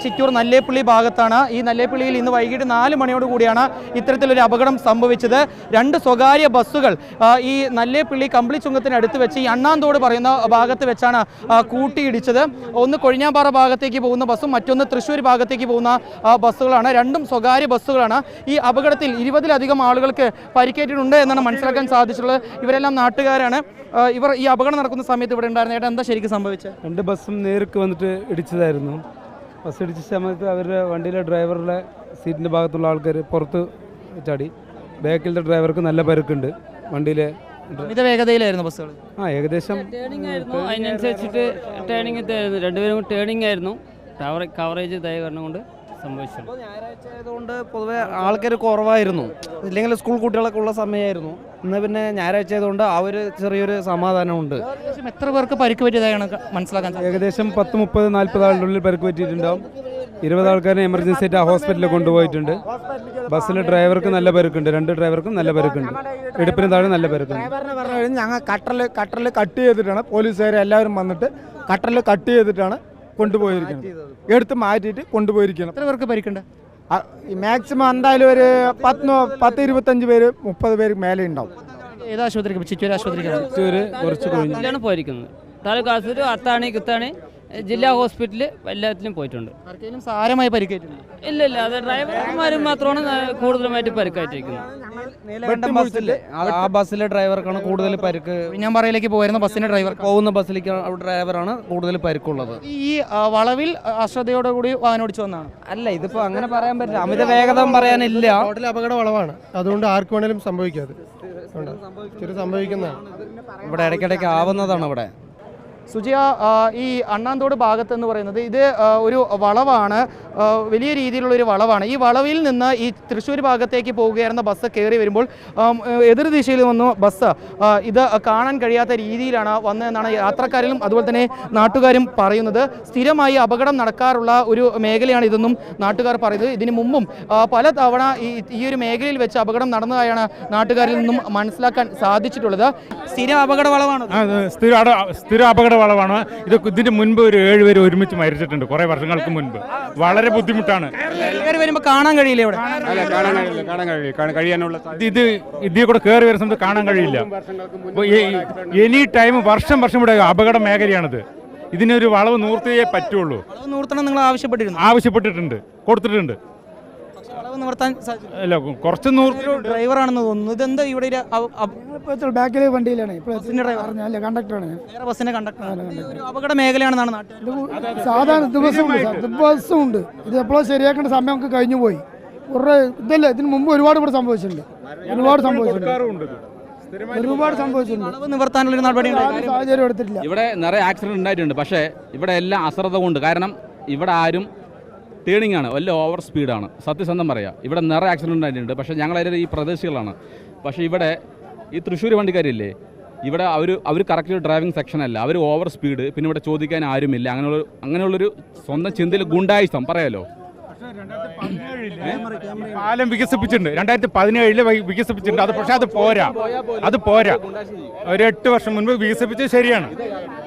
ചിറ്റൂർ നല്ലേപ്പള്ളി ഭാഗത്താണ്. ഈ നല്ലേപ്പള്ളിയിൽ ഇന്ന് വൈകിട്ട് 4 മണിയോടുകൂടിയാണ് ഇത്തരത്തിലൊരു അപകടം സംഭവിച്ചത്. 2 സ്വകാര്യ ബസ്സുകൾ ഈ നല്ലേപ്പള്ളി കമ്പിളിച്ചുങ്കത്തിന് അടുത്ത് വെച്ച് ഈ അണ്ണാന്തോട് പറയുന്ന ഭാഗത്ത് വെച്ചാണ് കൂട്ടിയിടിച്ചത്. ഒന്ന് കൊഴിഞ്ഞാമ്പാറ ഭാഗത്തേക്ക് പോകുന്ന ബസ്സും മറ്റൊന്ന് തൃശ്ശൂർ ഭാഗത്തേക്ക് പോകുന്ന ബസ്സുകളാണ്. രണ്ടും സ്വകാര്യ ബസ്സുകളാണ്. ഈ അപകടത്തിൽ 20-ലധികം ആളുകൾക്ക് പരിക്കേറ്റിട്ടുണ്ട് എന്നാണ് മനസ്സിലാക്കാൻ സാധിച്ചിട്ടുള്ളത്. ഇവരെല്ലാം നാട്ടുകാരാണ്. ഇവർ ഈ അപകടം നടക്കുന്ന സമയത്ത് ഇവിടെ ഉണ്ടായിരുന്ന എന്താ ശരിക്കും സംഭവിച്ചത്? 2 ബസ്സും നേർക്ക് വന്നിട്ട് ഇടിച്ചതായിരുന്നു. ബസ് ഇടിച്ച സമയത്ത് അവരുടെ വണ്ടിയിലെ ഡ്രൈവറുടെ സീറ്റിൻ്റെ ഭാഗത്തുള്ള ആൾക്കാർ പുറത്ത് ചാടി. ബാക്കിലത്തെ ഡ്രൈവർക്ക് നല്ല പരുക്കുണ്ട്. വണ്ടിയിലെ വേഗതയിലായിരുന്നു ബസ്സുകൾ. ഏകദേശം ടേണിംഗ് ആയിരുന്നു. അതിനനുസരിച്ചിട്ട് ടേണിംഗ് രണ്ടുപേരും ടേണിംഗ് ആയിരുന്നു. കവറേജ് തയ്യ കാരണം കൊണ്ട് സംഭവിച്ചത്. ഞായറാഴ്ച ആയതുകൊണ്ട് പൊതുവെ ആൾക്കാർ കുറവായിരുന്നു. ഇല്ലെങ്കിൽ സ്കൂൾ കുട്ടികളൊക്കെ ഉള്ള സമയമായിരുന്നു. ഇന്ന് പിന്നെ ഞായറാഴ്ച ആയതുകൊണ്ട് ആ ഒരു ചെറിയൊരു സമാധാനമുണ്ട്. എത്ര പേർക്ക് പരിക്ക് പറ്റിയതായാണ് മനസ്സിലാക്കാൻ? ഏകദേശം 10, 30, 40 ആളുടെ ഉള്ളിൽ പരിക്ക് പറ്റിയിട്ടുണ്ടാവും. 20 ആൾക്കാരെ എമർജൻസി ആയിട്ട് ഹോസ്പിറ്റലിൽ കൊണ്ടുപോയിട്ടുണ്ട്. ബസ്സിലെ ഡ്രൈവർക്ക് നല്ല പരുക്കുണ്ട്. 2 ഡ്രൈവർക്കും നല്ല പരുക്കുണ്ട്. ഇടുപ്പിന് താഴെ നല്ല പരുക്കുണ്ട്. ഡ്രൈവറിനെ പറഞ്ഞു കഴിഞ്ഞാൽ ഞങ്ങൾ കട്ടറിൽ കട്ട് ചെയ്തിട്ടാണ് പോലീസുകാർ എല്ലാവരും വന്നിട്ട് കട്ടറിൽ കട്ട് ചെയ്തിട്ടാണ് കൊണ്ടുപോയിരിക്കുന്നത്. എടുത്ത് മാറ്റിയിട്ട് കൊണ്ടുപോയിരിക്കണം. എത്ര പേർക്ക് പരിക്കുണ്ട്? മാക്സിമം എന്തായാലും ഒരു 10, 25 പേര് 30 പേര് മേലെ ഉണ്ടാവും. ഏത് ആശുപത്രിക്ക്? ചിറ്റൂർ ആശുപത്രിക്ക് കുറച്ച് ജില്ലയാണ് പോയിരിക്കുന്നത്. താലൂക്ക് ആശുപത്രി, അത്താണി, കുത്താണി, ജില്ലാ ഹോസ്പിറ്റല് എല്ലാത്തിലും പോയിട്ടുണ്ട്. ആർക്കെങ്കിലും സാരമായി പരിക്കേറ്റിട്ടുണ്ട്? ഇല്ല, അത് ഡ്രൈവർമാരും മാത്രമാണ് കൂടുതലുമായിട്ട് പരിക്കായിട്ടിരിക്കുന്നത്. ആ ബസ്സിലെ ഡ്രൈവർക്കാണ് കൂടുതൽ പരുക്ക്. കൊഴിഞ്ഞാമ്പാറയിലേക്ക് പോയിരുന്ന ബസ്സിന്റെ ഡ്രൈവർ പോകുന്ന ബസ്സിലേക്ക് ഡ്രൈവറാണ് കൂടുതൽ പരുക്കുള്ളത്. ഈ വളവിൽ അശ്രദ്ധയോടുകൂടി വാഹനം ഓടിച്ചു വന്നതാണ്? അല്ല, ഇതിപ്പോ അങ്ങനെ പറയാൻ പറ്റില്ല. അമിത വേഗത പറയാനില്ല. ടോട്ടൽ അപകട വളവാണ്. അതുകൊണ്ട് ആർക്ക് വേണേലും സംഭവിക്കാതെ സംഭവിക്കുന്നതാണ്. ഇവിടെ ഇടയ്ക്കിടയ്ക്ക് ആവുന്നതാണ്. ഇവിടെ സുജിയ, ഈ അണ്ണാന്തോട് ഭാഗത്ത് എന്ന് പറയുന്നത് ഇത് ഒരു വളവാണ്, വലിയ രീതിയിലുള്ളൊരു വളവാണ്. ഈ വളവിൽ നിന്ന് ഈ തൃശ്ശൂർ ഭാഗത്തേക്ക് പോവുകയായിരുന്ന ബസ് കയറി വരുമ്പോൾ എതിർ ദിശയിൽ വന്നു ബസ് ഇത് കാണാൻ കഴിയാത്ത രീതിയിലാണ് വന്നതെന്നാണ് യാത്രക്കാരിലും അതുപോലെ തന്നെ നാട്ടുകാരും പറയുന്നത്. സ്ഥിരമായി അപകടം നടക്കാറുള്ള ഒരു മേഖലയാണ് ഇതെന്നും നാട്ടുകാർ പറയുന്നത്. ഇതിനു മുമ്പും പല തവണ ഈ ഒരു മേഖലയിൽ വെച്ച് അപകടം നടന്നതായാണ് നാട്ടുകാരിൽ നിന്നും മനസ്സിലാക്കാൻ സാധിച്ചിട്ടുള്ളത്. സ്ഥിര അപകട വളവാണ്. സ്ഥിര അപകട വളവാണ് ഇത്. ഇതിന്റെ മുൻപ് ഒരു 7 പേര് ഒരുമിച്ച് മരിച്ചിട്ടുണ്ട് കുറേ വർഷങ്ങൾക്ക് മുൻപ്. വളരെ ബുദ്ധിമുട്ടാണ്. വരുമ്പോൾ കാണാൻ കഴിയില്ല. ഇവിടെ കഴിയാനുള്ള ഇത് ഇതിൽ കൂടെ കയറി വരുന്ന സമയത്ത് കാണാൻ കഴിയില്ല. എനി ടൈം വർഷം ഇവിടെ അപകട മേഖലയാണിത്. ഇതിനൊരു വളവ് നൂർത്തിയേ പറ്റുള്ളൂ. നിങ്ങൾ ആവശ്യപ്പെട്ടിട്ടുണ്ട്, കൊടുത്തിട്ടുണ്ട്. അല്ല, കുറച്ച് ഡ്രൈവറാണെന്ന് തോന്നുന്നു. ഇതെന്താ ഇവിടെ ബാക്കിലെ വണ്ടിയിലാണ് കണ്ടക്ടറാണ്. അപകട മേഖലയാണെന്നാണ് സാധാരണ ദിവസവും ഉണ്ട്. ഇത് എപ്പോഴും ശരിയാക്കേണ്ട സമയം നമുക്ക് കഴിഞ്ഞു പോയി. ഇതല്ല, ഇതിന് മുമ്പ് ഒരുപാട് ഇവിടെ സംഭവിച്ചിട്ടുണ്ട്. ഒരുപാട് സംഭവിച്ചിട്ടുണ്ട്. സാഹചര്യം എടുത്തിട്ടില്ല. ഇവിടെ നിറയെ ആക്സിഡന്റ് ഉണ്ടായിട്ടുണ്ട്. പക്ഷേ ഇവിടെ എല്ലാം അശ്രദ്ധ കൊണ്ട്. കാരണം ഇവിടെ ആരും ടേണിംഗ് ആണ്, വല്ല ഓവർ സ്പീഡാണ്. സത്യസന്ധം പറയാം, ഇവിടെ നിറയെ ആക്സിഡന്റ് ഉണ്ടായിട്ടുണ്ട്. പക്ഷേ ഞങ്ങളെല്ലാവരും ഈ പ്രദേശികളാണ്. പക്ഷേ ഇവിടെ ഈ തൃശ്ശൂർ വണ്ടിക്കാരില്ലേ, ഇവിടെ അവർ കറക്റ്റ് ഡ്രൈവിംഗ് സെക്ഷൻ അല്ല. അവർ ഓവർ സ്പീഡ്, പിന്നെ ഇവിടെ ചോദിക്കാൻ ആരുമില്ല. അങ്ങനെയുള്ളൊരു സ്വന്തം ചിന്തയിൽ ഗുണ്ടായിസം പറയാലോ. പാലം വികസിപ്പിച്ചിട്ടുണ്ട്, 2017 വികസിപ്പിച്ചിട്ടുണ്ട്. പക്ഷെ അത് പോരാ. ഒരു 8 വർഷം മുൻപ് വികസിപ്പിച്ചത് ശരിയാണ്,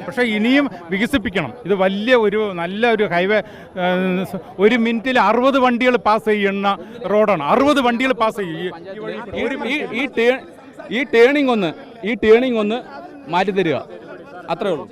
പക്ഷെ ഇനിയും വികസിപ്പിക്കണം. ഇത് വലിയ നല്ല ഒരു ഹൈവേ. 1 മിനിറ്റിൽ 60 വണ്ടികൾ പാസ് ചെയ്യുന്ന റോഡാണ്. 60 വണ്ടികൾ പാസ് ചെയ്യും. ഈ ടേണിംഗ് ഒന്ന് മാറ്റി തരിക, അത്രേ ഉള്ളൂ.